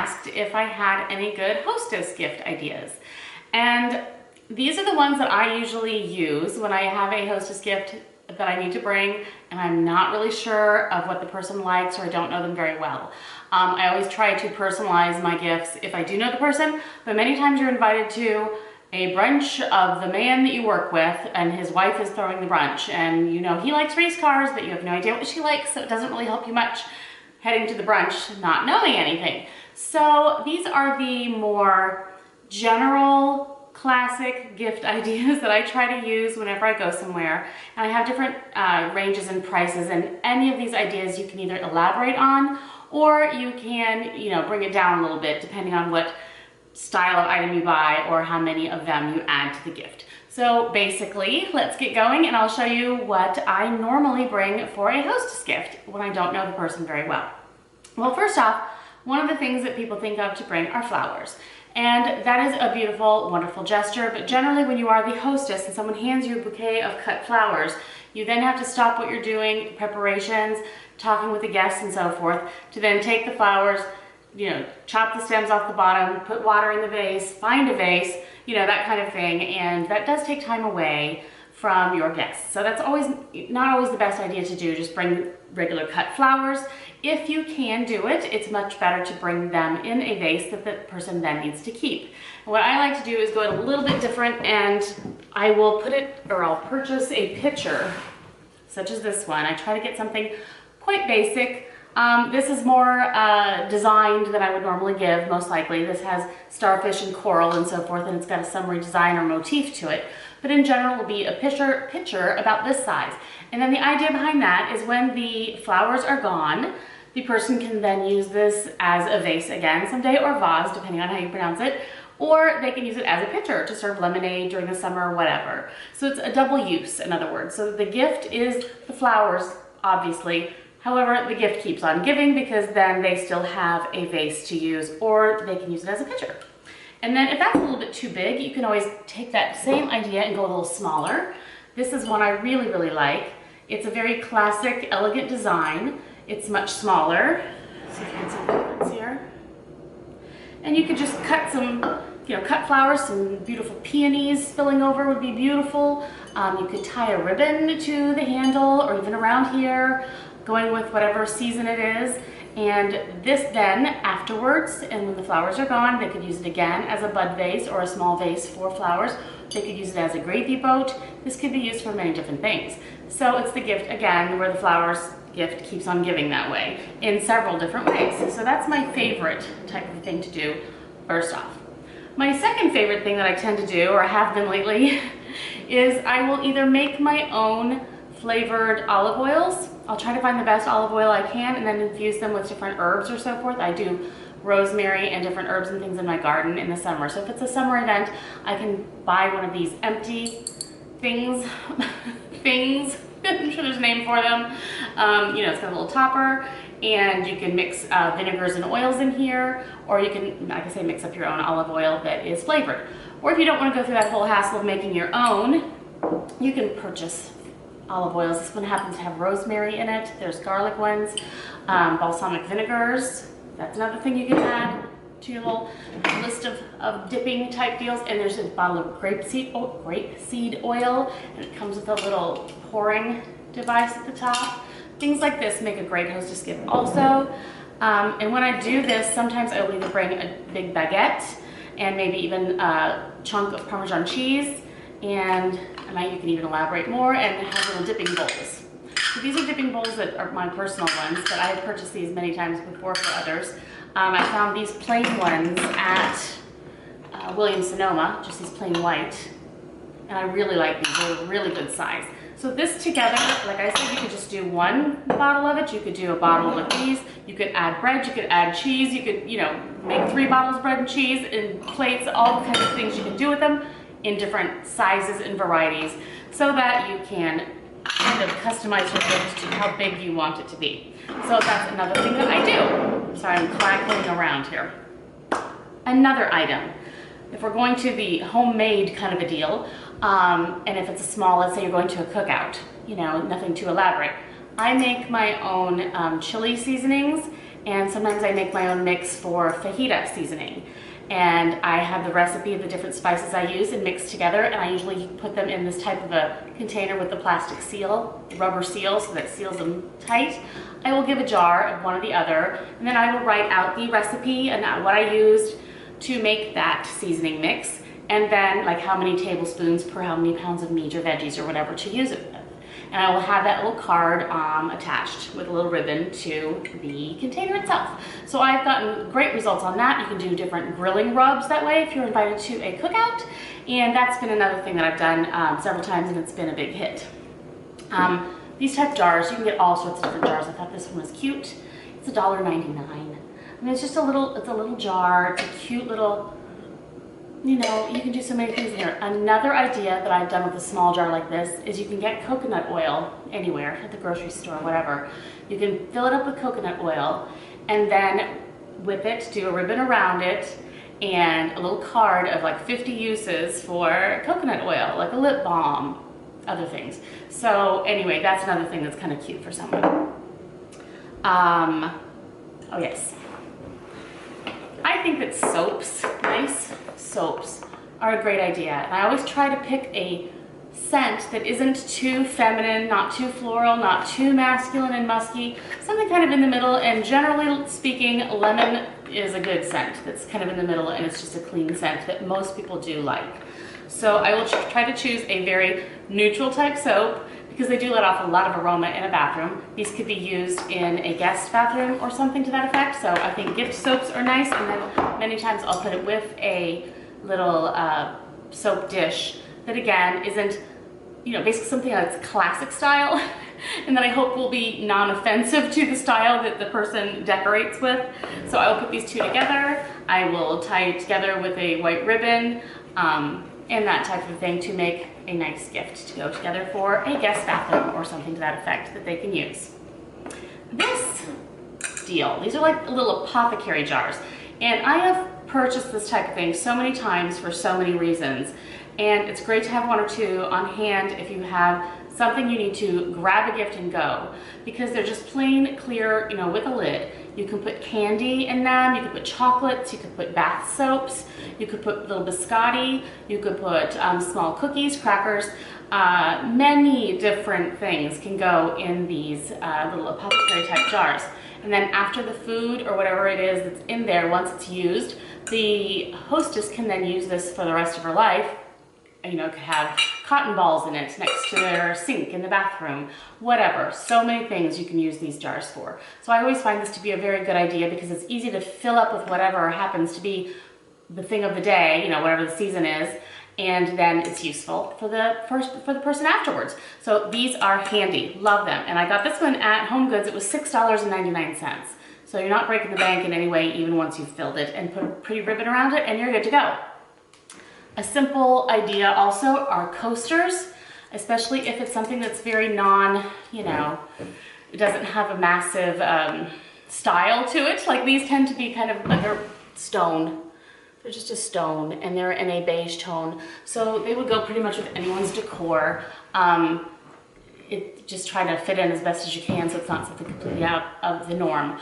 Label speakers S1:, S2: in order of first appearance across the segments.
S1: asked if I had any good Hostess gift ideas. And these are the ones that I usually use when I have a Hostess gift that I need to bring and I'm not really sure of what the person likes or I don't know them very well. I always try to personalize my gifts if I do know the person, but many times you're invited to a brunch of the man that you work with and his wife is throwing the brunch and you know he likes race cars but you have no idea what she likes, so it doesn't really help you much heading to the brunch not knowing anything. So these are the more general classic gift ideas that I try to use whenever I go somewhere, and I have different ranges and prices, and any of these ideas you can either elaborate on or you can, you know, bring it down a little bit depending on what style of item you buy or how many of them you add to the gift. So basically, let's get going and I'll show you what I normally bring for a Hostess gift when I don't know the person very well. Well, first off, one of the things that people think of to bring are flowers. And that is a beautiful, wonderful gesture, but generally when you are the hostess and someone hands you a bouquet of cut flowers, you then have to stop what you're doing, preparations, talking with the guests and so forth, to then take the flowers, you know, chop the stems off the bottom, put water in the vase, find a vase, you know, that kind of thing. And that does take time away from your guests. So that's not always the best idea to do, just bring regular cut flowers. If you can do it, it's much better to bring them in a vase that the person then needs to keep. And what I like to do is go a little bit different, and I will I'll purchase a pitcher such as this one. I try to get something quite basic. This is more designed than I would normally give, most likely. This has starfish and coral and so forth, and it's got a summery design or motif to it. But in general, it will be a pitcher about this size. And then the idea behind that is when the flowers are gone, the person can then use this as a vase again someday, or vase, depending on how you pronounce it, or they can use it as a pitcher to serve lemonade during the summer or whatever. So it's a double use, in other words. So the gift is the flowers, obviously. However, the gift keeps on giving because then they still have a vase to use, or they can use it as a pitcher. And then if that's a little bit too big, you can always take that same idea and go a little smaller. This is one I really, really like. It's a very classic, elegant design. It's much smaller. See if you can see the difference here. And you could just cut some, cut flowers, some beautiful peonies spilling over would be beautiful. You could tie a ribbon to the handle or even around here, going with whatever season it is. And this then, afterwards, and when the flowers are gone, they could use it again as a bud vase or a small vase for flowers. They could use it as a gravy boat. This could be used for many different things. So it's the gift, again, where the flowers gift keeps on giving that way in several different ways. So that's my favorite type of thing to do, first off. My second favorite thing that I tend to do, or have been lately, is I will either make my own flavored olive oils. I'll try to find the best olive oil I can and then infuse them with different herbs or so forth. I do rosemary and different herbs and things in my garden in the summer. So if it's a summer event, I can buy one of these empty things, I'm sure there's a name for them. It's got a little topper, and you can mix vinegars and oils in here, or you can, like I say, mix up your own olive oil that is flavored. Or if you don't want to go through that whole hassle of making your own, you can purchase olive oils. This one happens to have rosemary in it. There's garlic ones, balsamic vinegars. That's another thing you can add to your little list of dipping type deals. And there's a bottle of grapeseed oil, and it comes with a little pouring device at the top. Things like this make a great Hostess gift also. And when I do this, sometimes I will either bring a big baguette and maybe even a chunk of Parmesan cheese, and you can even elaborate more, and have little dipping bowls. So these are dipping bowls that are my personal ones, but I have purchased these many times before for others. I found these plain ones at Williams-Sonoma, just these plain white, and I really like these. They're a really good size. So this together, like I said, you could just do one bottle of it. You could do a bottle of these. You could add bread. You could add cheese. You could, make 3 bottles of bread and cheese in plates, all kinds of things you can do with them in different sizes and varieties, so that you can kind of customize your gift to how big you want it to be. So that's another thing that I do. Sorry, I'm crackling around here. Another item, if we're going to the homemade kind of a deal, and if it's a small, let's say you're going to a cookout, nothing too elaborate, I make my own chili seasonings, And sometimes I make my own mix for fajita seasoning. And I have the recipe of the different spices I use and mix together, and I usually put them in this type of a container with the plastic seal, rubber seal, so that it seals them tight. I will give a jar of one or the other, and then I will write out the recipe and what I used to make that seasoning mix, and then like how many tablespoons per how many pounds of meat or veggies or whatever to use it with. And I will have that little card attached with a little ribbon to the container itself. So I've gotten great results on that. You can do different grilling rubs that way if you're invited to a cookout. And that's been another thing that I've done several times, and it's been a big hit. These type jars, you can get all sorts of different jars. I thought this one was cute. It's $1.99. I mean, it's just a little jar. It's a cute little, you know, you can do so many things in here. Another idea that I've done with a small jar like this is you can get coconut oil anywhere, at the grocery store, whatever. You can fill it up with coconut oil and then whip it, do a ribbon around it, and a little card of like 50 uses for coconut oil, like a lip balm, other things. So anyway, that's another thing that's kind of cute for someone. Oh yes. I think that soaps, nice soaps, are a great idea. And I always try to pick a scent that isn't too feminine, not too floral, not too masculine and musky, something kind of in the middle. And generally speaking, lemon is a good scent that's kind of in the middle, and it's just a clean scent that most people do like. So I will try to choose a very neutral type soap, because they do let off a lot of aroma in a bathroom. These could be used in a guest bathroom or something to that effect. So I think gift soaps are nice, and then many times I'll put it with a little soap dish that again isn't, you know, basically something that's classic style and that I hope will be non-offensive to the style that the person decorates with. So I will put these two together. I will tie it together with a white ribbon and that type of thing to make a nice gift to go together for a guest bathroom or something to that effect that they can use. This deal, these are like little apothecary jars, and I have purchased this type of thing so many times for so many reasons, and it's great to have one or two on hand if you have something you need to grab a gift and go, because they're just plain clear, you know, with a lid. You can put candy in them, you could put chocolates, you could put bath soaps, you could put little biscotti, you could put small cookies, crackers, many different things can go in these little apothecary type jars. And then after the food or whatever it is that's in there, once it's used, the hostess can then use this for the rest of her life. You know, could have cotton balls in it next to their sink in the bathroom, whatever. So many things you can use these jars for. So I always find this to be a very good idea, because it's easy to fill up with whatever happens to be the thing of the day, you know, whatever the season is, and then it's useful for the person afterwards. So these are handy, love them. And I got this one at Home Goods. It was $6.99. So you're not breaking the bank in any way, even once you've filled it and put a pretty ribbon around it, and you're good to go. A simple idea also are coasters, especially if it's something that's very you know, it doesn't have a massive style to it. Like these tend to be kind of like a stone. They're just a stone, and they're in a beige tone. So they would go pretty much with anyone's decor. Just try to fit in as best as you can, so it's not something completely out of the norm.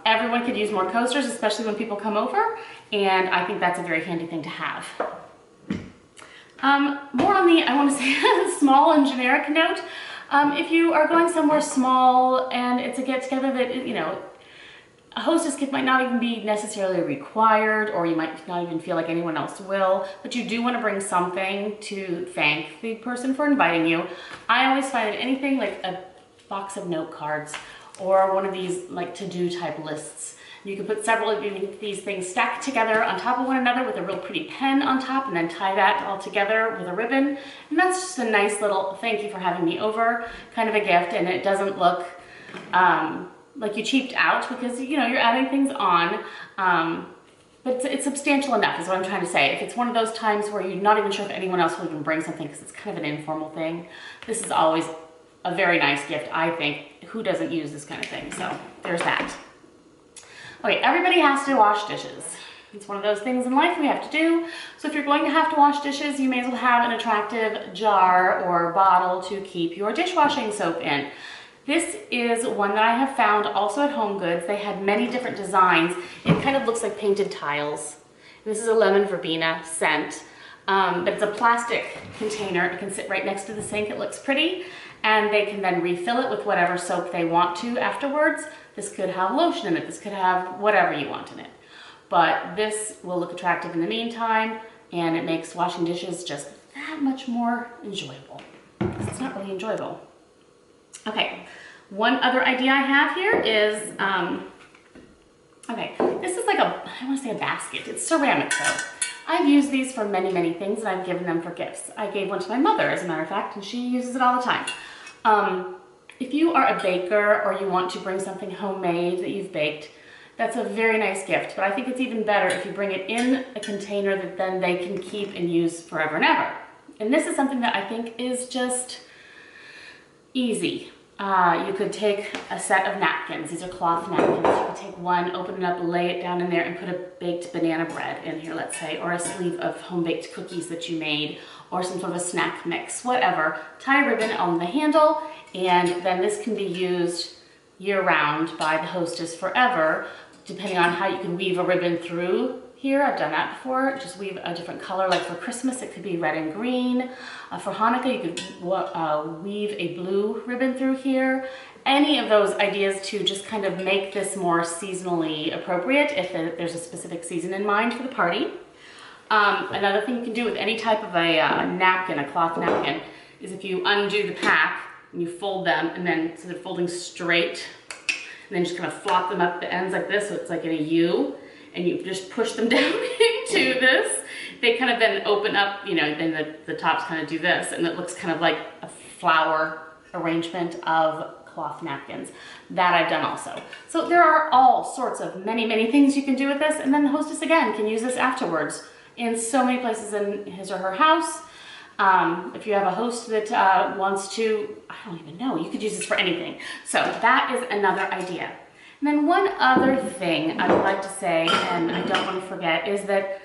S1: Everyone could use more coasters, especially when people come over, and I think that's a very handy thing to have. More on the, I want to say, small and generic note, if you are going somewhere small and it's a get-together that, you know, a hostess gift might not even be necessarily required, or you might not even feel like anyone else will, but you do want to bring something to thank the person for inviting you. I always find that anything like a box of note cards or one of these like to-do type lists, you can put several of these things stacked together on top of one another with a real pretty pen on top, and then tie that all together with a ribbon. And that's just a nice little thank you for having me over kind of a gift, and it doesn't look like you cheaped out, because, you know, you're adding things on, but it's substantial enough is what I'm trying to say. If it's one of those times where you're not even sure if anyone else will even bring something because it's kind of an informal thing, this is always a very nice gift, I think. Who doesn't use this kind of thing? So there's that. Okay, everybody has to wash dishes. It's one of those things in life we have to do. So if you're going to have to wash dishes, you may as well have an attractive jar or bottle to keep your dishwashing soap in. This is one that I have found also at Home Goods. They had many different designs. It kind of looks like painted tiles. This is a lemon verbena scent, but it's a plastic container. It can sit right next to the sink. It looks pretty, and they can then refill it with whatever soap they want to afterwards. This could have lotion in it. This could have whatever you want in it. But this will look attractive in the meantime, and it makes washing dishes just that much more enjoyable. It's not really enjoyable. Okay, one other idea I have here is, okay, this is like I want to say a basket. It's ceramic though. I've used these for many, many things, and I've given them for gifts. I gave one to my mother, as a matter of fact, and she uses it all the time. If you are a baker or you want to bring something homemade that you've baked, that's a very nice gift, but I think it's even better if you bring it in a container that then they can keep and use forever and ever. And this is something that I think is just easy. You could take a set of napkins. These are cloth napkins. You could take one, open it up, lay it down in there, and put a baked banana bread in here, let's say, or a sleeve of home-baked cookies that you made, or some sort of a snack mix, whatever. Tie a ribbon on the handle, and then this can be used year-round by the hostess forever, depending on how you can weave a ribbon through here. I've done that before. Just weave a different color. Like for Christmas, it could be red and green. For Hanukkah, you could weave a blue ribbon through here. Any of those ideas to just kind of make this more seasonally appropriate if there's a specific season in mind for the party. Another thing you can do with any type of a napkin, a cloth napkin, is if you undo the pack and you fold them, and then instead of folding straight, and then just kind of flop them up the ends like this, so it's like in a U, and you just push them down into this, they kind of then open up, you know, then the tops kind of do this, and it looks kind of like a flower arrangement of cloth napkins. That I've done also. So there are all sorts of many, many things you can do with this, and then the hostess, again, can use this afterwards in so many places in his or her house. If you have a host that wants to, I don't even know, you could use this for anything. So that is another idea. And then one other thing I would like to say, and I don't want to forget, is that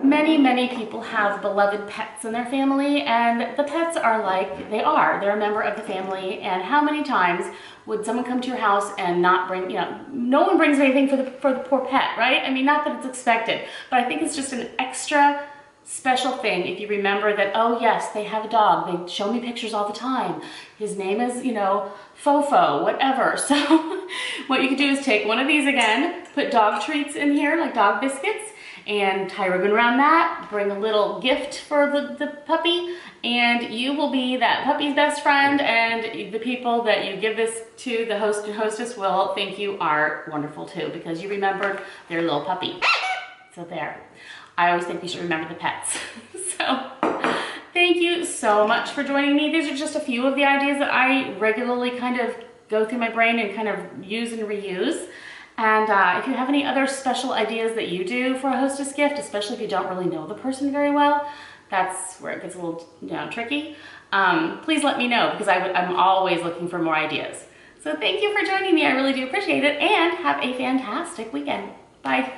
S1: many, many people have beloved pets in their family, and the pets are like they are. They're a member of the family, and how many times would someone come to your house and not bring, you know, no one brings anything for the poor pet, right? I mean, not that it's expected, but I think it's just an extra special thing if you remember that, oh yes, they have a dog. They show me pictures all the time. His name is, you know, Fofo, whatever. So what you could do is take one of these again, put dog treats in here, like dog biscuits, and tie a ribbon around that, bring a little gift for the puppy, and you will be that puppy's best friend, and the people that you give this to, the host and hostess, will think you are wonderful too, because you remembered their little puppy. So there. I always think we should remember the pets. So thank you so much for joining me. These are just a few of the ideas that I regularly kind of go through my brain and kind of use and reuse. And if you have any other special ideas that you do for a hostess gift, especially if you don't really know the person very well, that's where it gets a little, you know, tricky. Please let me know, because I'm always looking for more ideas. So thank you for joining me. I really do appreciate it, and have a fantastic weekend. Bye.